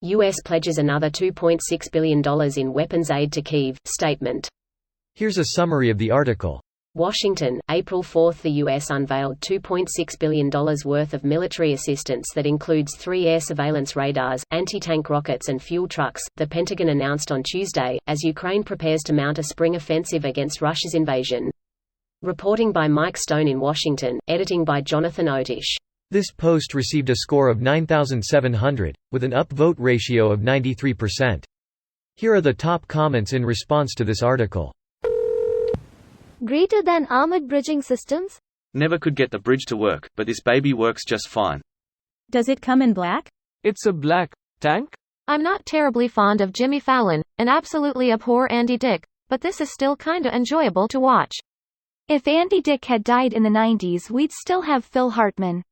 U.S. pledges another $2.6 billion in weapons aid to Kyiv, statement. Here's a summary of the article. Washington, April 4. The U.S. unveiled $2.6 billion worth of military assistance that includes 3 air surveillance radars, anti-tank rockets and fuel trucks, the Pentagon announced on Tuesday, as Ukraine prepares to mount a spring offensive against Russia's invasion. Reporting by Mike Stone in Washington, editing by Jonathan Otish. This post received a score of 9,700, with an upvote ratio of 93%. Here are the top comments in response to this article. Greater than armored bridging systems? Never could get the bridge to work, but this baby works just fine. Does it come in black? It's a black tank? I'm not terribly fond of Jimmy Fallon, and absolutely abhor Andy Dick, but this is still kinda enjoyable to watch. If Andy Dick had died in the 90s, we'd still have Phil Hartman.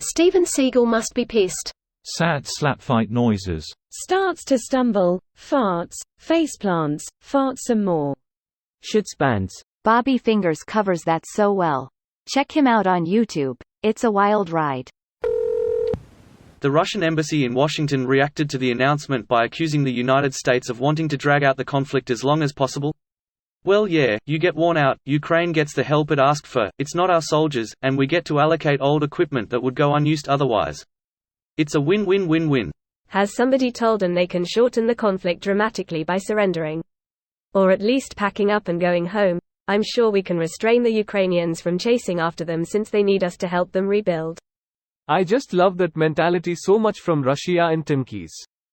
Steven Seagal must be pissed. Sad slap fight noises. Starts to stumble, farts, faceplants, farts some more. Shitspants. Bobby Fingers covers that so well. Check him out on YouTube. It's a wild ride. The Russian embassy in Washington reacted to the announcement by accusing the United States of wanting to drag out the conflict as long as possible. Well yeah, you get worn out, Ukraine gets the help it asked for, it's not our soldiers, and we get to allocate old equipment that would go unused otherwise. It's a win-win-win-win. Has somebody told them they can shorten the conflict dramatically by surrendering? Or at least packing up and going home? I'm sure we can restrain the Ukrainians from chasing after them since they need us to help them rebuild. I just love that mentality so much from Russia and Timkis.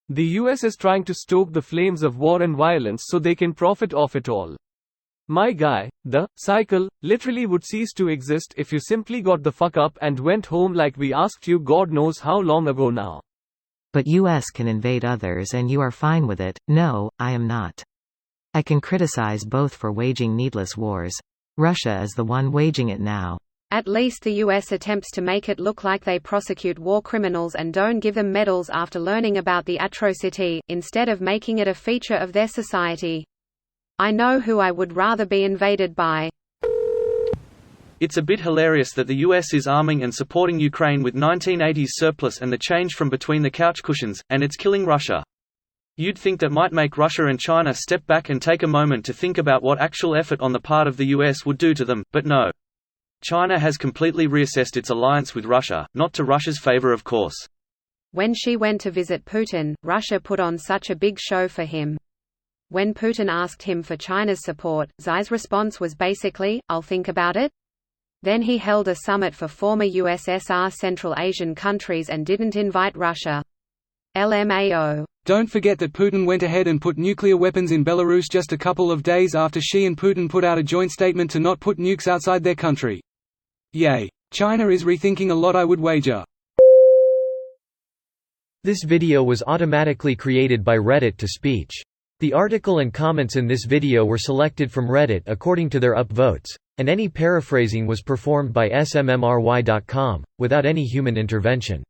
The US is trying to stoke the flames of war and violence so they can profit off it all. My guy, the cycle literally would cease to exist if you simply got the fuck up and went home like we asked you God knows how long ago now. But US can invade others and you are fine with it. No, I am not. I can criticize both for waging needless wars. Russia is the one waging it now. At least the US attempts to make it look like they prosecute war criminals and don't give them medals after learning about the atrocity, instead of making it a feature of their society. I know who I would rather be invaded by. It's a bit hilarious that the US is arming and supporting Ukraine with 1980s surplus and the change from between the couch cushions, and it's killing Russia. You'd think that might make Russia and China step back and take a moment to think about what actual effort on the part of the US would do to them, but no. China has completely reassessed its alliance with Russia, not to Russia's favor of course. When she went to visit Putin, Russia put on such a big show for him. When Putin asked him for China's support, Xi's response was basically, "I'll think about it." Then he held a summit for former USSR Central Asian countries and didn't invite Russia. LMAO. Don't forget that Putin went ahead and put nuclear weapons in Belarus just a couple of days after Xi and Putin put out a joint statement to not put nukes outside their country. Yay. China is rethinking a lot, I would wager. This video was automatically created by Reddit to speech. The article and comments in this video were selected from Reddit according to their upvotes, and any paraphrasing was performed by smmry.com, without any human intervention.